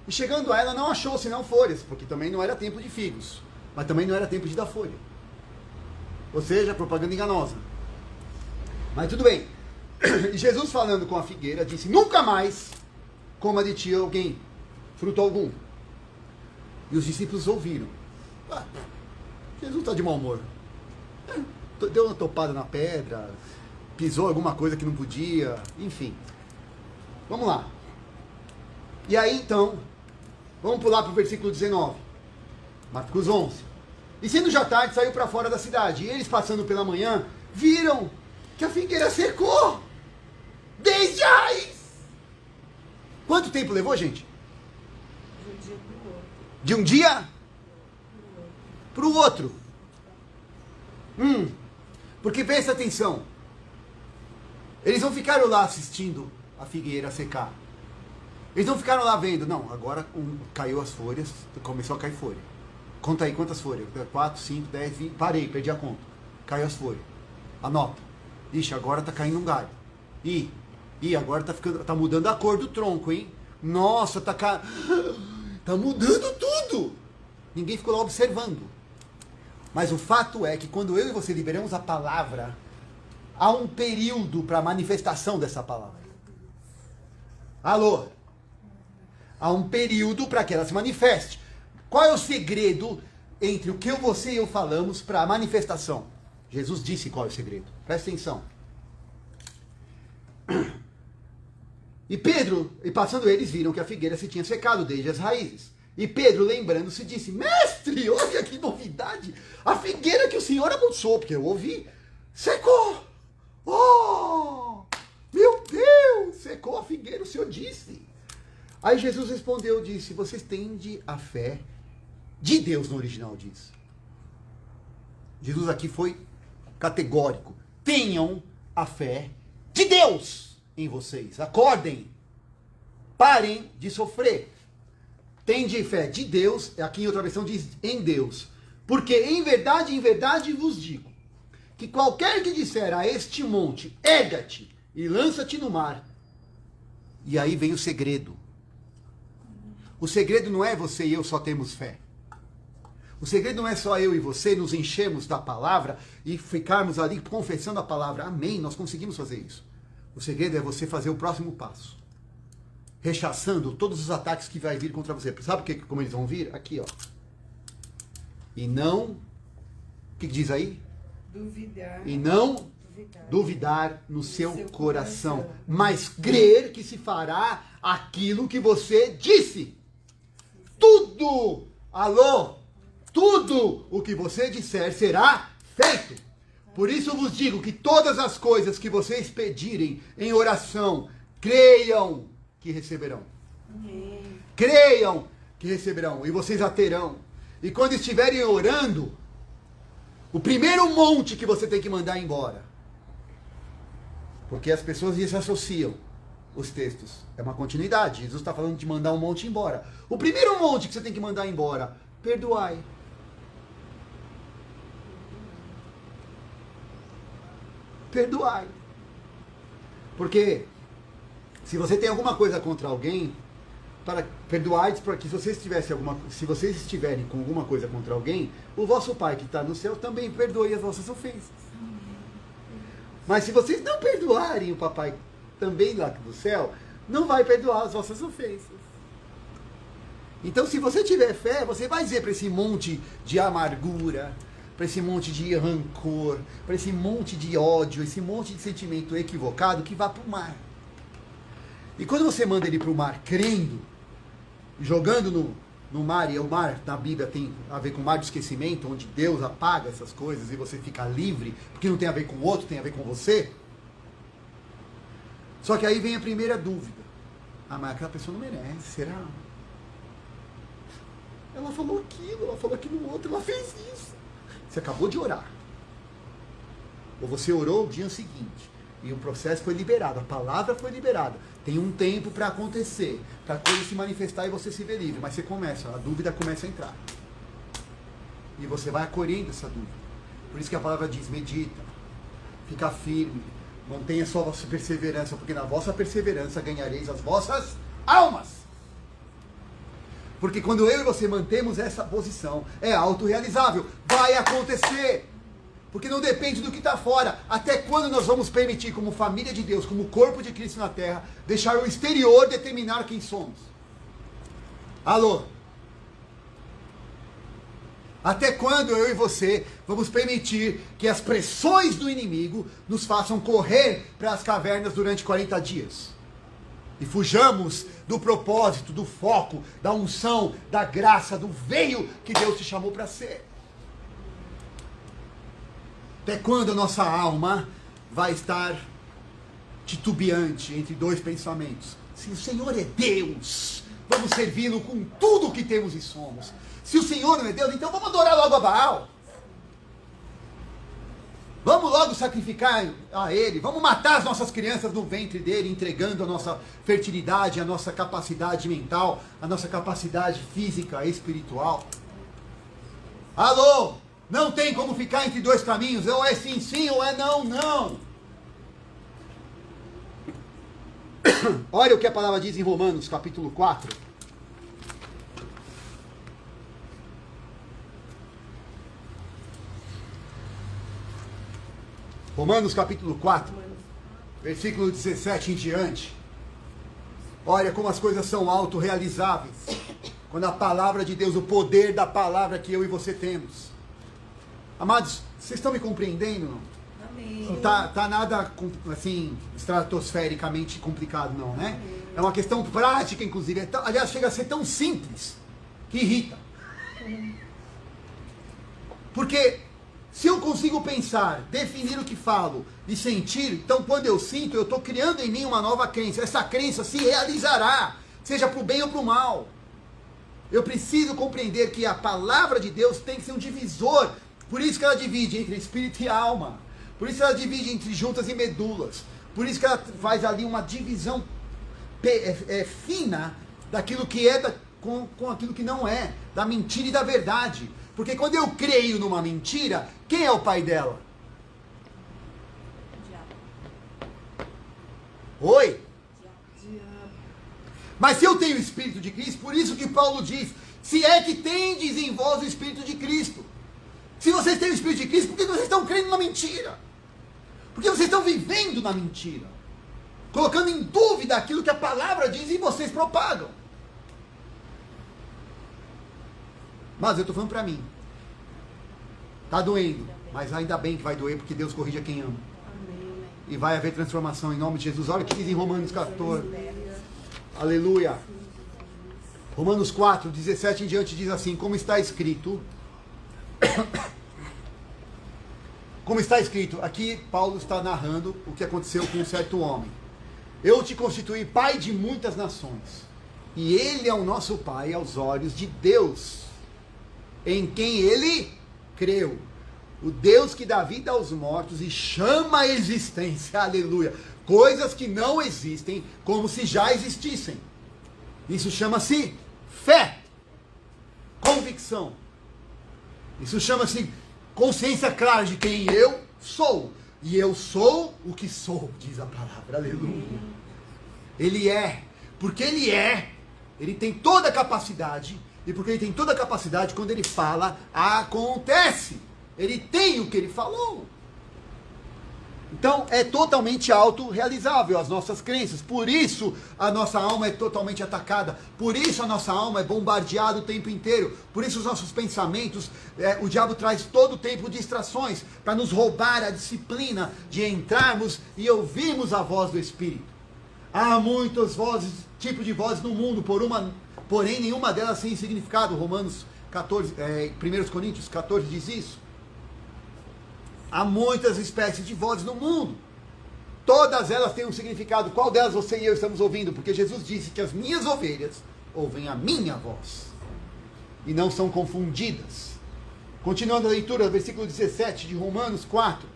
E chegando a ela não achou senão folhas, porque também não era tempo de figos, mas também não era tempo de dar folha. Ou seja, propaganda enganosa. Mas tudo bem. E Jesus falando com a figueira disse: nunca mais coma de ti alguém fruto algum. E os discípulos ouviram. Jesus está de mau humor. Deu uma topada na pedra, pisou alguma coisa que não podia, enfim. Vamos lá. E aí então, vamos pular para o versículo 19. Marcos 11. E sendo já tarde, saiu para fora da cidade. E eles, passando pela manhã, viram que a figueira secou desde a raiz. Quanto tempo levou, gente? De um dia para o outro. Porque presta atenção. Eles não ficaram lá assistindo a figueira secar. Eles não ficaram lá vendo. Não, agora caiu as folhas, começou a cair folha. Conta aí quantas folhas. 4, 5, 10, 20. Parei, perdi a conta. Caiu as folhas. Anota. Ixi, agora tá caindo um galho. E agora tá mudando a cor do tronco, hein? Nossa, tá mudando tudo. tudo. Ninguém ficou lá observando. Mas o fato é que quando eu e você liberamos a palavra, há um período para a manifestação dessa palavra. Alô? Há um período para que ela se manifeste. Qual é o segredo entre o que você e eu falamos para a manifestação? Jesus disse qual é o segredo. Presta atenção. E Pedro, e passando eles, viram que a figueira se tinha secado desde as raízes. E Pedro, lembrando-se, disse: Mestre, olha que novidade! A figueira que o Senhor amaldiçoou, porque eu ouvi, secou! Oh! Meu Deus! Secou a figueira, o Senhor disse. Aí Jesus respondeu, disse: vocês têm a fé de Deus, no original diz. Jesus aqui foi categórico. Tenham a fé de Deus em vocês. Acordem. Parem de sofrer. Tende fé de Deus, aqui em outra versão diz em Deus. Porque em verdade vos digo, que qualquer que disser a este monte, erga-te e lança-te no mar. E aí vem o segredo. O segredo não é você e eu só temos fé. O segredo não é só eu e você nos enchermos da palavra e ficarmos ali confessando a palavra. Amém, nós conseguimos fazer isso. O segredo é você fazer o próximo passo. Rechaçando todos os ataques que vai vir contra você. Sabe como eles vão vir? Aqui, ó. E não... O que diz aí? Duvidar. E não duvidar no seu coração. Mas crer que se fará aquilo que você disse. Tudo! Alô? Tudo o que você disser será feito. Por isso vos digo que todas as coisas que vocês pedirem em oração, creiam que receberão. Creiam que receberão. E vocês a terão. E quando estiverem orando, o primeiro monte que você tem que mandar embora. Porque as pessoas desassociam os textos. É uma continuidade. Jesus está falando de mandar um monte embora. O primeiro monte que você tem que mandar embora, perdoai. Perdoai. Porque se você tem alguma coisa contra alguém, perdoai para que se vocês estiverem com alguma coisa contra alguém, o vosso Pai que está no céu também perdoe as vossas ofensas. Mas se vocês não perdoarem o papai também lá do céu, não vai perdoar as vossas ofensas. Então, se você tiver fé, você vai dizer para esse monte de amargura, para esse monte de rancor, para esse monte de ódio, esse monte de sentimento equivocado, que vá para o mar. E quando você manda ele para o mar crendo, jogando no mar, e o mar na Bíblia tem a ver com o mar do esquecimento, onde Deus apaga essas coisas e você fica livre, porque não tem a ver com o outro, tem a ver com você. Só que aí vem a primeira dúvida. Ah, mas aquela pessoa não merece, será? Ela falou aquilo outro, ela fez isso. Você acabou de orar. Ou você orou o dia seguinte. E o processo foi liberado, a palavra foi liberada. Tem um tempo para acontecer, para a coisa se manifestar e você se ver livre. Mas você começa, a dúvida começa a entrar. E você vai acolhendo essa dúvida. Por isso que a palavra diz, medita, fica firme, mantenha só a vossa perseverança, porque na vossa perseverança ganhareis as vossas almas. Porque quando eu e você mantemos essa posição, é autorrealizável, vai acontecer. Porque não depende do que está fora. Até quando nós vamos permitir, como família de Deus, como corpo de Cristo na terra, deixar o exterior determinar quem somos? Alô? Até quando eu e você vamos permitir que as pressões do inimigo nos façam correr para as cavernas durante 40 dias? E fujamos do propósito, do foco, da unção, da graça, do veio que Deus te chamou para ser. Até quando a nossa alma vai estar titubeante entre dois pensamentos? Se o Senhor é Deus, vamos servi-lo com tudo o que temos e somos. Se o Senhor não é Deus, então vamos adorar logo a Baal. Vamos logo sacrificar a Ele. Vamos matar as nossas crianças no ventre dele, entregando a nossa fertilidade, a nossa capacidade mental, a nossa capacidade física e espiritual. Alô? Não tem como ficar entre dois caminhos. Ou é sim, sim, ou é não, não. Olha o que a palavra diz em Romanos, capítulo 4. Romanos capítulo 4, versículo 17 em diante. Olha como as coisas são autorrealizáveis. Quando a palavra de Deus, o poder da palavra que eu e você temos. Amados, vocês estão me compreendendo? Não? Amém. Não tá nada assim, estratosfericamente complicado, não, né? Amém. É uma questão prática, inclusive. Aliás, chega a ser tão simples que irrita. Porque se eu consigo pensar, definir o que falo e sentir, então quando eu sinto, eu estou criando em mim uma nova crença. Essa crença se realizará, seja para o bem ou para o mal. Eu preciso compreender que a palavra de Deus tem que ser um divisor. Por isso que ela divide entre espírito e alma. Por isso que ela divide entre juntas e medulas. Por isso que ela faz ali uma divisão fina daquilo que é com aquilo que não é, da mentira e da verdade. Porque quando eu creio numa mentira, quem é o pai dela? Diabo. Oi? Diabo. Mas se eu tenho o Espírito de Cristo, por isso que Paulo diz, se é que tendes em vós o Espírito de Cristo. Se vocês têm o Espírito de Cristo, por que vocês estão crendo na mentira? Porque vocês estão vivendo na mentira. Colocando em dúvida aquilo que a palavra diz e vocês propagam. Mas eu estou falando para mim. Está doendo, mas ainda bem que vai doer, porque Deus corrige a quem ama. Amém. E vai haver transformação em nome de Jesus. Olha o que diz em Romanos 14. Aleluia. Romanos 4, 17 em diante diz assim, como está escrito... Como está escrito, aqui Paulo está narrando o que aconteceu com um certo homem. Eu te constituí pai de muitas nações, e ele é o nosso pai aos olhos de Deus, em quem ele creu. O Deus que dá vida aos mortos e chama a existência, aleluia, coisas que não existem como se já existissem. Isso chama-se fé, convicção. Isso chama-se consciência clara de quem eu sou. E eu sou o que sou, diz a palavra. Aleluia. Ele é. Porque ele tem toda a capacidade. E porque ele tem toda a capacidade, quando ele fala, acontece. Ele tem o que ele falou. Então, é totalmente autorrealizável as nossas crenças. Por isso, a nossa alma é totalmente atacada. Por isso, a nossa alma é bombardeada o tempo inteiro. Por isso, os nossos pensamentos, o diabo traz todo o tempo distrações para nos roubar a disciplina de entrarmos e ouvirmos a voz do Espírito. Há muitas vozes, tipos de vozes no mundo, porém nenhuma delas sem significado. Romanos 14, 1 Coríntios 14 diz isso. Há muitas espécies de vozes no mundo. Todas elas têm um significado. Qual delas você e eu estamos ouvindo? Porque Jesus disse que as minhas ovelhas ouvem a minha voz. E não são confundidas. Continuando a leitura, versículo 17 de Romanos 4.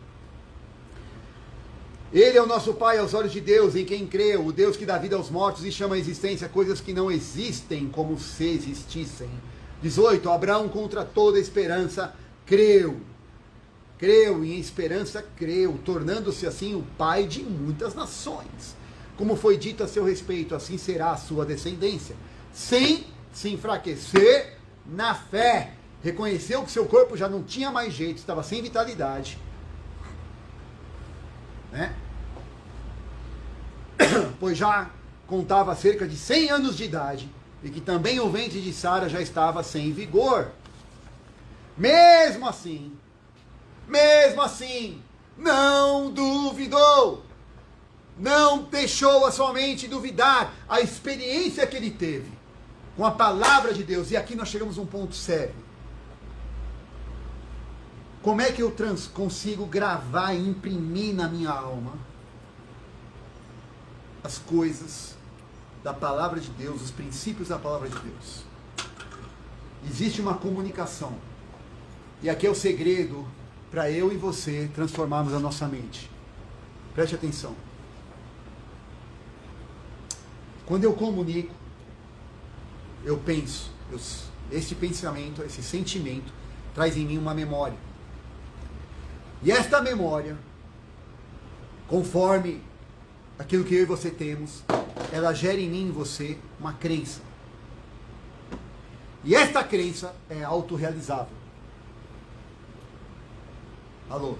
Ele é o nosso Pai aos olhos de Deus, em quem creu, o Deus que dá vida aos mortos e chama à existência coisas que não existem como se existissem. 18. Abraão, contra toda esperança, creu. Creu, e em esperança creu, tornando-se assim o pai de muitas nações. Como foi dito a seu respeito, assim será a sua descendência. Sem se enfraquecer na fé. Reconheceu que seu corpo já não tinha mais jeito, estava sem vitalidade. Né? Pois já contava cerca de 100 anos de idade, e que também o ventre de Sara já estava sem vigor. Mesmo assim, não duvidou, não deixou a sua mente duvidar a experiência que ele teve com a palavra de Deus. E aqui nós chegamos a um ponto sério. Como é que eu consigo gravar e imprimir na minha alma as coisas da palavra de Deus, os princípios da palavra de Deus? Existe uma comunicação. E aqui é o segredo para eu e você transformarmos a nossa mente. Preste atenção. Quando eu comunico, eu penso, este pensamento, esse sentimento, traz em mim uma memória. E esta memória, conforme aquilo que eu e você temos, ela gera em mim e em você uma crença. E esta crença é autorrealizável. Alô?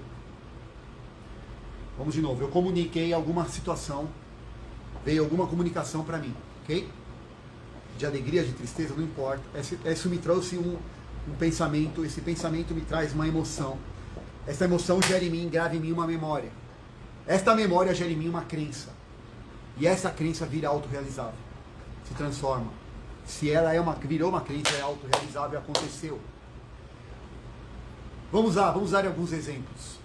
Vamos de novo. Eu comuniquei alguma situação, veio alguma comunicação para mim, ok? De alegria, de tristeza, não importa. Isso me trouxe um pensamento, esse pensamento me traz uma emoção. Essa emoção gera em mim, grava em mim uma memória. Esta memória gera em mim uma crença. E essa crença vira autorrealizável. Se transforma. Se ela virou uma crença, é autorrealizável, aconteceu. Vamos lá, vamos dar alguns exemplos.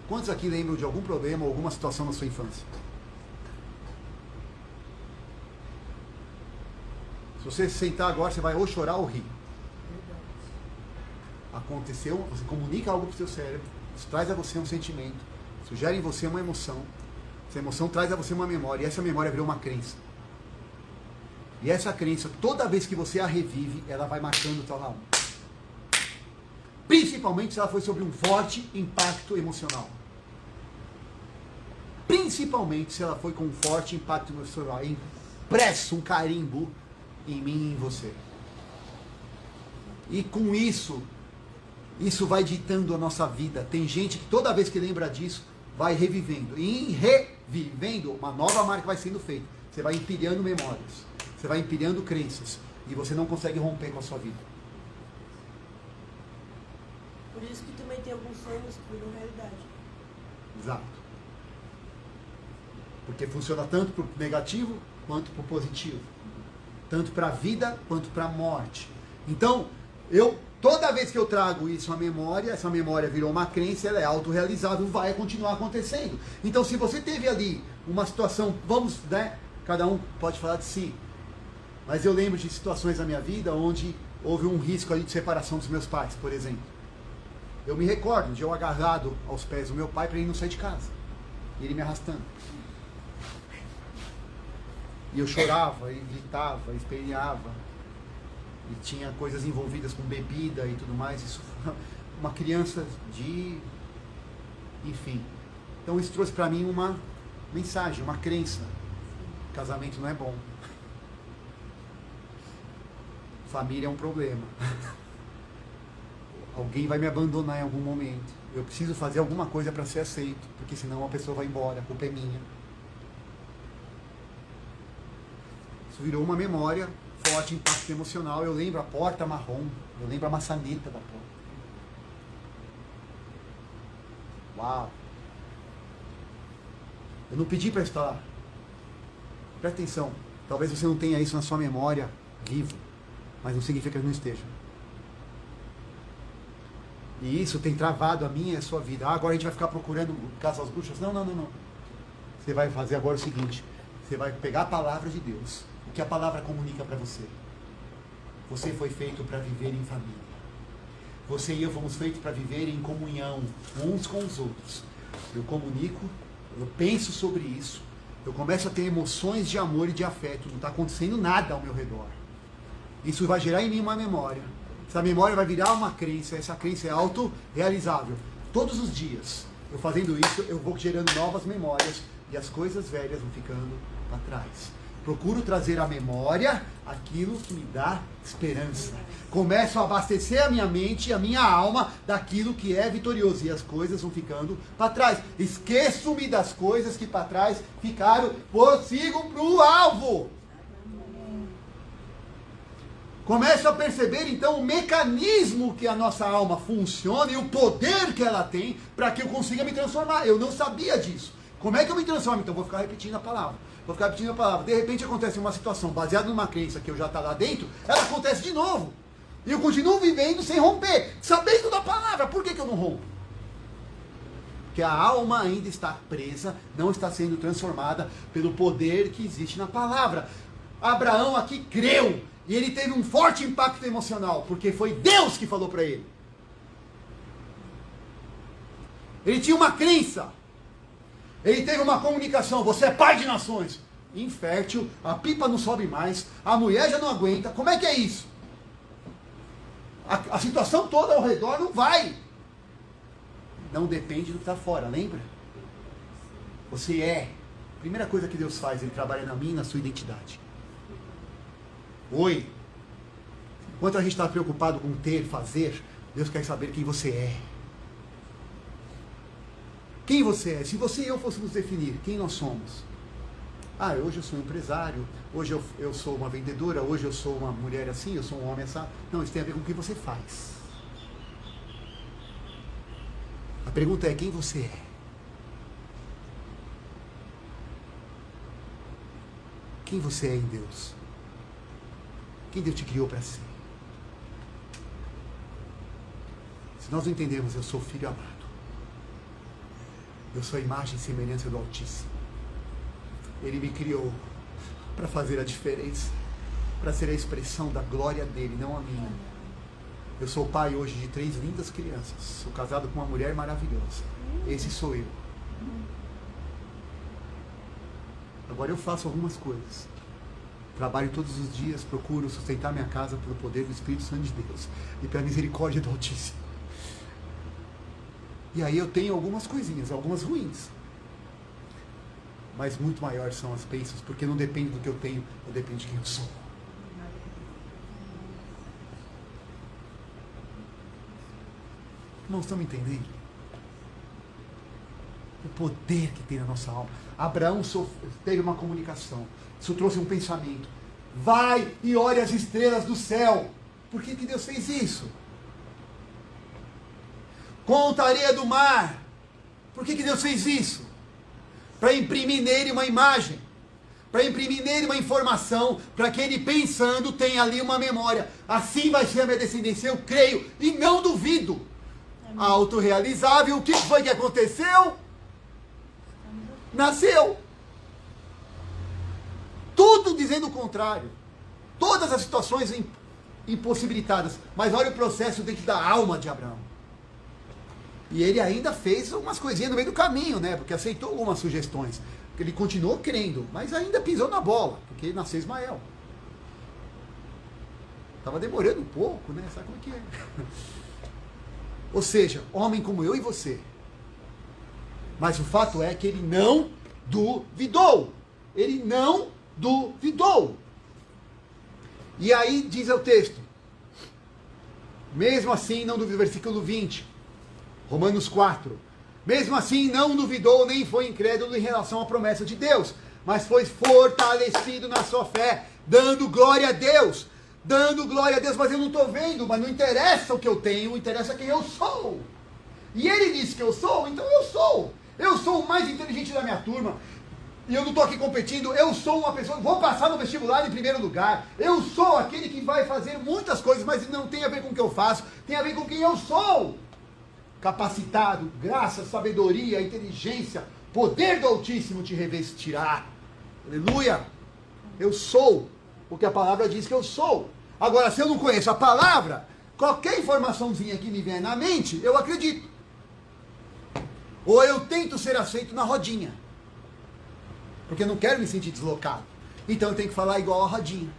Quantos aqui lembram de algum problema ou alguma situação na sua infância? Se você sentar agora, você vai ou chorar ou rir. Aconteceu, você comunica algo para o seu cérebro, isso traz a você um sentimento, isso gera em você uma emoção, essa emoção traz a você uma memória, e essa memória virou uma crença. E essa crença, toda vez que você a revive, ela vai marcando o teu alma. Principalmente se ela foi sobre um forte impacto emocional. Principalmente se ela foi com um forte impacto emocional, impresso um carimbo em mim e em você. E com isso vai ditando a nossa vida. Tem gente que toda vez que lembra disso, vai revivendo. E em revivendo, uma nova marca vai sendo feita. Você vai empilhando memórias. Você vai empilhando crenças. E você não consegue romper com a sua vida. Por isso que também tem alguns sonhos que viram realidade. Exato. Porque funciona tanto para o negativo quanto para o positivo. Tanto para a vida quanto para a morte. Então, toda vez que eu trago isso à memória, essa memória virou uma crença, ela é autorrealizável, vai continuar acontecendo. Então, se você teve ali uma situação, cada um pode falar de si, mas eu lembro de situações na minha vida onde houve um risco ali de separação dos meus pais, por exemplo. Eu me recordo de eu agarrado aos pés do meu pai para ele não sair de casa, e ele me arrastando. E eu chorava, e gritava, e esperneava. E tinha coisas envolvidas com bebida e tudo mais. Isso foi uma criança enfim. Então isso trouxe para mim uma mensagem, uma crença. Casamento não é bom. Família é um problema. Alguém vai me abandonar em algum momento. Eu preciso fazer alguma coisa para ser aceito, porque senão a pessoa vai embora, a culpa é minha. Isso virou uma memória, forte impacto emocional. Eu lembro a porta marrom, eu lembro a maçaneta da porta. Uau! Eu não pedi para estar lá. Presta atenção, talvez você não tenha isso na sua memória vivo, mas não significa que não esteja. E isso tem travado a minha e a sua vida. Agora a gente vai ficar procurando caça às bruxas? Não. Você vai fazer agora o seguinte, você vai pegar a palavra de Deus, o que a palavra comunica para você. Você foi feito para viver em família. Você e eu fomos feitos para viver em comunhão uns com os outros. Eu comunico, eu penso sobre isso, eu começo a ter emoções de amor e de afeto, não está acontecendo nada ao meu redor. Isso vai gerar em mim uma memória. Essa memória vai virar uma crença, essa crença é autorrealizável. Todos os dias, eu fazendo isso, eu vou gerando novas memórias e as coisas velhas vão ficando para trás. Procuro trazer à memória aquilo que me dá esperança. Começo a abastecer a minha mente e a minha alma daquilo que é vitorioso. E as coisas vão ficando para trás. Esqueço-me das coisas que para trás ficaram. Prossigo para o alvo. Começo a perceber então o mecanismo que a nossa alma funciona e o poder que ela tem para que eu consiga me transformar. Eu não sabia disso. Como é que eu me transformo? Então vou ficar repetindo a palavra. De repente acontece uma situação baseada numa crença que eu já está lá dentro, ela acontece de novo. E eu continuo vivendo sem romper, sabendo da palavra. Por que eu não rompo? Porque a alma ainda está presa, não está sendo transformada pelo poder que existe na palavra. Abraão aqui creu, e ele teve um forte impacto emocional, porque foi Deus que falou para ele. Ele tinha uma crença. Ele teve uma comunicação, você é pai de nações. Infértil, a pipa não sobe mais, a mulher já não aguenta. Como é que é isso? A situação toda ao redor não vai. Não depende do que está fora, lembra? Você é. Primeira coisa que Deus faz, Ele trabalha na minha e na sua identidade. Oi. Enquanto a gente está preocupado com ter, fazer, Deus quer saber quem você é. Quem você é? Se você e eu fôssemos definir quem nós somos. Hoje eu sou um empresário, hoje eu sou uma vendedora, hoje eu sou uma mulher assim, eu sou um homem assim. Não, isso tem a ver com o que você faz. A pergunta é quem você é. Quem você é em Deus? Quem Deus te criou para ser? Se nós não entendermos, eu sou filho amado. Eu sou a imagem e semelhança do Altíssimo. Ele me criou para fazer a diferença, para ser a expressão da glória dele, não a minha. Eu sou pai hoje de 3 lindas crianças. Sou casado com uma mulher maravilhosa. Esse sou eu. Agora eu faço algumas coisas. Trabalho todos os dias, procuro sustentar minha casa pelo poder do Espírito Santo de Deus e pela misericórdia do Altíssimo. E aí eu tenho algumas coisinhas, algumas ruins. Mas muito maiores são as bênçãos, porque não depende do que eu tenho, não depende de quem eu sou. Não estão me entendendo? O poder que tem na nossa alma. Abraão teve uma comunicação. Isso trouxe um pensamento. Vai e olhe as estrelas do céu. Por que Deus fez isso? Conta a areia do mar. Por que Deus fez isso? Para imprimir nele uma imagem. Para imprimir nele uma informação. Para que ele pensando tenha ali uma memória. Assim vai ser a minha descendência. Eu creio e não duvido. Autorrealizável. O que foi que aconteceu? Nasceu. Tudo dizendo o contrário. Todas as situações impossibilitadas. Mas olha o processo dentro da alma de Abraão. E ele ainda fez umas coisinhas no meio do caminho, né? Porque aceitou algumas sugestões. Ele continuou crendo, mas ainda pisou na bola, porque nasceu Ismael. Estava demorando um pouco, né? Sabe como é que é? Ou seja, homem como eu e você. Mas o fato é que ele não duvidou. Ele não duvidou. E aí diz o texto. Mesmo assim, não duvidou. Versículo 20. Romanos 4. Mesmo assim, não duvidou nem foi incrédulo em relação à promessa de Deus. Mas foi fortalecido na sua fé. Dando glória a Deus. Dando glória a Deus. Mas eu não estou vendo. Mas não interessa o que eu tenho. Interessa quem eu sou. E ele disse que eu sou. Então eu sou. Eu sou o mais inteligente da minha turma. E eu não estou aqui competindo. Eu sou uma pessoa. Vou passar no vestibular em primeiro lugar. Eu sou aquele que vai fazer muitas coisas. Mas não tem a ver com o que eu faço. Tem a ver com quem eu sou. Capacitado, graça, sabedoria, inteligência, poder do Altíssimo te revestirá. Aleluia! Eu sou o que a palavra diz que eu sou. Agora, se eu não conheço a palavra, qualquer informaçãozinha que me vier na mente, eu acredito. Ou eu tento ser aceito na rodinha. Porque eu não quero me sentir deslocado. Então eu tenho que falar igual a rodinha.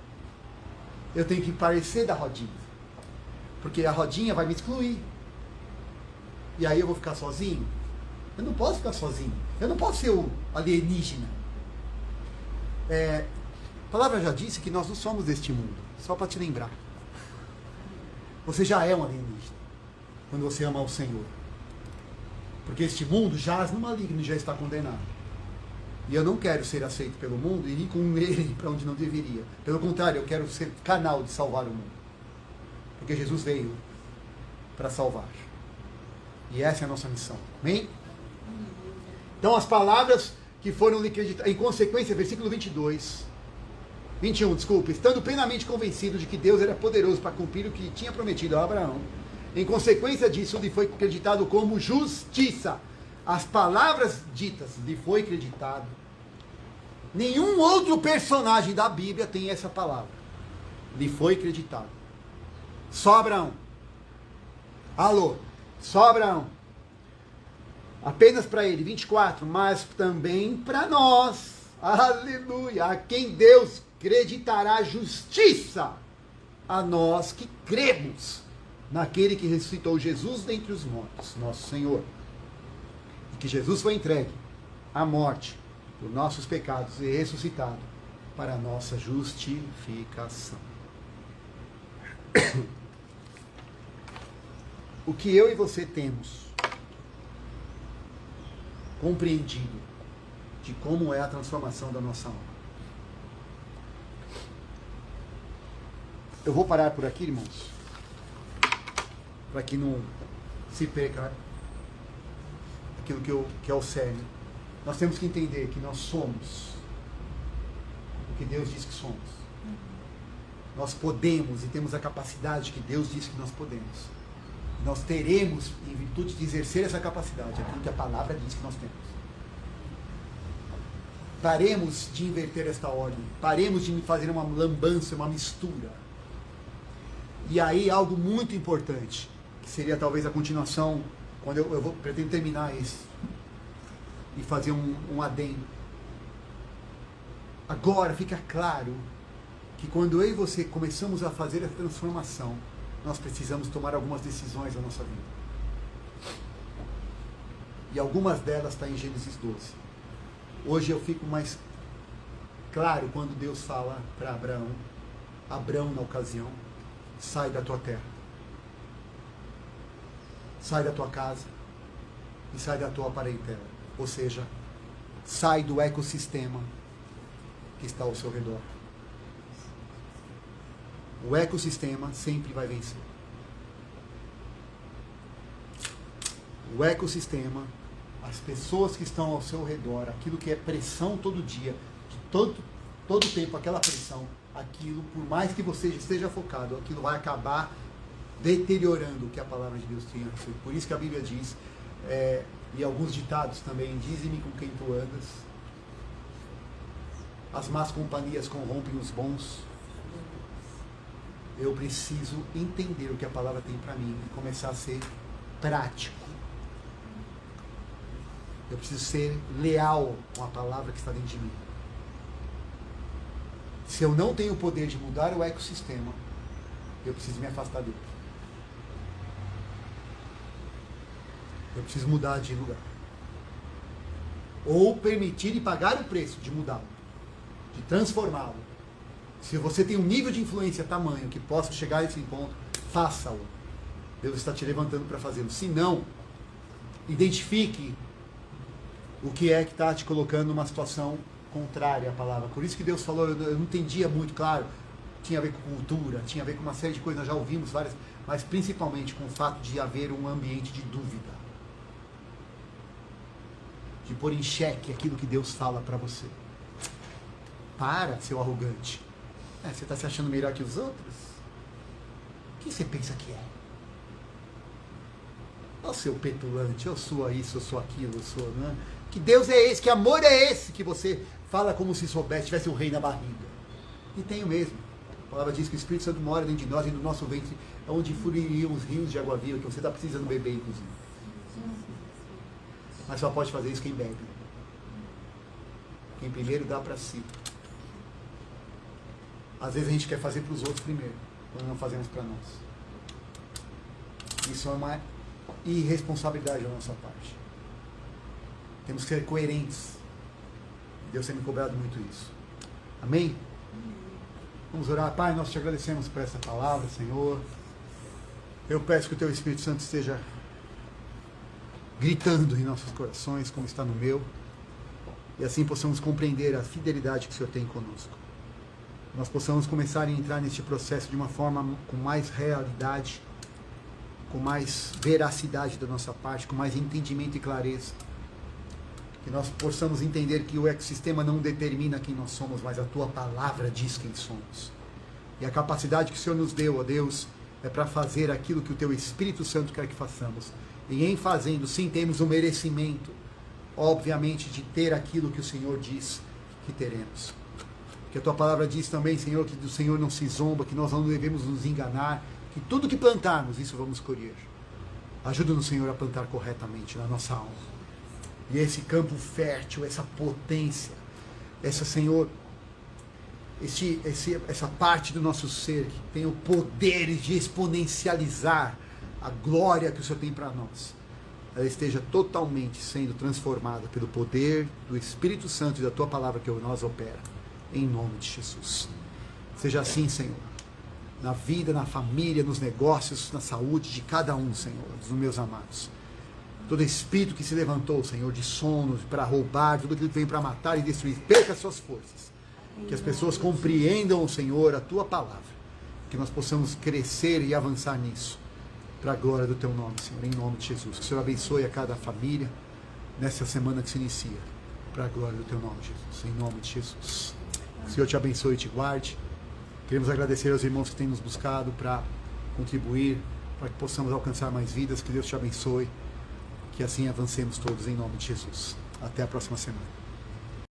Eu tenho que parecer da rodinha. Porque a rodinha vai me excluir. E aí eu vou ficar sozinho? Eu não posso ficar sozinho. Eu não posso ser o alienígena. A palavra já disse que nós não somos deste mundo. Só para te lembrar. Você já é um alienígena. Quando você ama o Senhor. Porque este mundo jaz no maligno e já está condenado. E eu não quero ser aceito pelo mundo e ir com ele para onde não deveria. Pelo contrário, eu quero ser canal de salvar o mundo. Porque Jesus veio para salvar. E essa é a nossa missão. Amém? Então as palavras que foram lhe acreditadas, em consequência, versículo 21, desculpa, estando plenamente convencido de que Deus era poderoso para cumprir o que tinha prometido a Abraão, em consequência disso lhe foi acreditado como justiça. As palavras ditas lhe foi acreditado. Nenhum outro personagem da Bíblia tem essa palavra. Lhe foi acreditado. Só Abraão. Alô? Só Abraão. Apenas para ele, 24, mas também para nós, aleluia, a quem Deus acreditará justiça, a nós que cremos naquele que ressuscitou Jesus dentre os mortos, nosso Senhor, e que Jesus foi entregue à morte por nossos pecados e ressuscitado para a nossa justificação. O que eu e você temos compreendido de como é a transformação da nossa alma. Eu vou parar por aqui, irmãos, para que não se perca aquilo que é o cerne. Nós temos que entender que nós somos o que Deus diz que somos. Nós podemos e temos a capacidade que Deus diz que nós podemos. Nós teremos, em virtude de exercer essa capacidade, aquilo que a palavra diz que nós temos. Paremos de inverter esta ordem. Paremos de fazer uma lambança, uma mistura. E aí algo muito importante, que seria talvez a continuação, quando eu pretendo terminar esse, e fazer um adendo. Agora fica claro que quando eu e você começamos a fazer a transformação, nós precisamos tomar algumas decisões na nossa vida. E algumas delas estão em Gênesis 12. Hoje eu fico mais claro quando Deus fala para Abraão na ocasião, sai da tua terra, sai da tua casa e sai da tua parentela. Ou seja, sai do ecossistema que está ao seu redor. O ecossistema sempre vai vencer. O ecossistema, as pessoas que estão ao seu redor, aquilo que é pressão todo dia, de todo tempo, aquela pressão, aquilo, por mais que você esteja focado, aquilo vai acabar deteriorando o que a palavra de Deus tinha. Por isso que a Bíblia diz, e alguns ditados também, dize-me com quem tu andas, as más companhias corrompem os bons. Eu preciso entender o que a palavra tem para mim e começar a ser prático. Eu preciso ser leal com a palavra que está dentro de mim. Se eu não tenho o poder de mudar o ecossistema, eu preciso me afastar dele. Eu preciso mudar de lugar. Ou permitir e pagar o preço de mudá-lo, de transformá-lo. Se você tem um nível de influência tamanho que possa chegar a esse ponto, faça-o. Deus está te levantando para fazê-lo. Se não, identifique o que é que está te colocando numa situação contrária à palavra. Por isso que Deus falou, eu não entendia muito, claro, tinha a ver com cultura, tinha a ver com uma série de coisas, nós já ouvimos várias, mas principalmente com o fato de haver um ambiente de dúvida. De pôr em xeque aquilo que Deus fala para você. Para, seu arrogante. Você está se achando melhor que os outros? O que você pensa que é? Ó, seu petulante, eu sou isso, eu sou aquilo, eu sou... Né? Que Deus é esse, que amor é esse que você fala como se soubesse, tivesse o rei na barriga. E tenho mesmo. A palavra diz que o Espírito Santo mora dentro de nós e no nosso ventre, onde fluiriam os rios de água viva, que você está precisando beber, inclusive. Mas só pode fazer isso quem bebe. Quem primeiro dá para si. Às vezes a gente quer fazer para os outros primeiro, quando não fazemos para nós. Isso é uma irresponsabilidade da nossa parte. Temos que ser coerentes. Deus tem me cobrado muito isso. Amém? Vamos orar. Pai, nós te agradecemos por essa palavra, Senhor. Eu peço que o Teu Espírito Santo esteja gritando em nossos corações, como está no meu, e assim possamos compreender a fidelidade que o Senhor tem conosco. Nós possamos começar a entrar neste processo de uma forma com mais realidade, com mais veracidade da nossa parte, com mais entendimento e clareza. Que nós possamos entender que o ecossistema não determina quem nós somos, mas a Tua palavra diz quem somos. E a capacidade que o Senhor nos deu, ó Deus, é para fazer aquilo que o Teu Espírito Santo quer que façamos. E em fazendo, sim, temos o merecimento, obviamente, de ter aquilo que o Senhor diz que teremos. Que a Tua palavra diz também, Senhor, que do Senhor não se zomba, que nós não devemos nos enganar, que tudo que plantarmos, isso vamos colher. Ajuda-nos, Senhor, a plantar corretamente na nossa alma. E esse campo fértil, essa potência, essa, Senhor, essa parte do nosso ser que tem o poder de exponencializar a glória que o Senhor tem para nós, ela esteja totalmente sendo transformada pelo poder do Espírito Santo e da Tua palavra que nós opera, em nome de Jesus. Seja assim, Senhor, na vida, na família, nos negócios, na saúde de cada um, Senhor, dos meus amados. Todo espírito que se levantou, Senhor, de sono, para roubar, tudo aquilo que vem para matar e destruir, perca as suas forças. Que as pessoas compreendam, Senhor, a tua palavra. Que nós possamos crescer e avançar nisso. Para a glória do teu nome, Senhor, em nome de Jesus. Que o Senhor abençoe a cada família nessa semana que se inicia. Para a glória do teu nome, Jesus. Em nome de Jesus. Que o Senhor te abençoe e te guarde. Queremos agradecer aos irmãos que têm nos buscado para contribuir, para que possamos alcançar mais vidas. Que Deus te abençoe. Que assim avancemos todos em nome de Jesus. Até a próxima semana.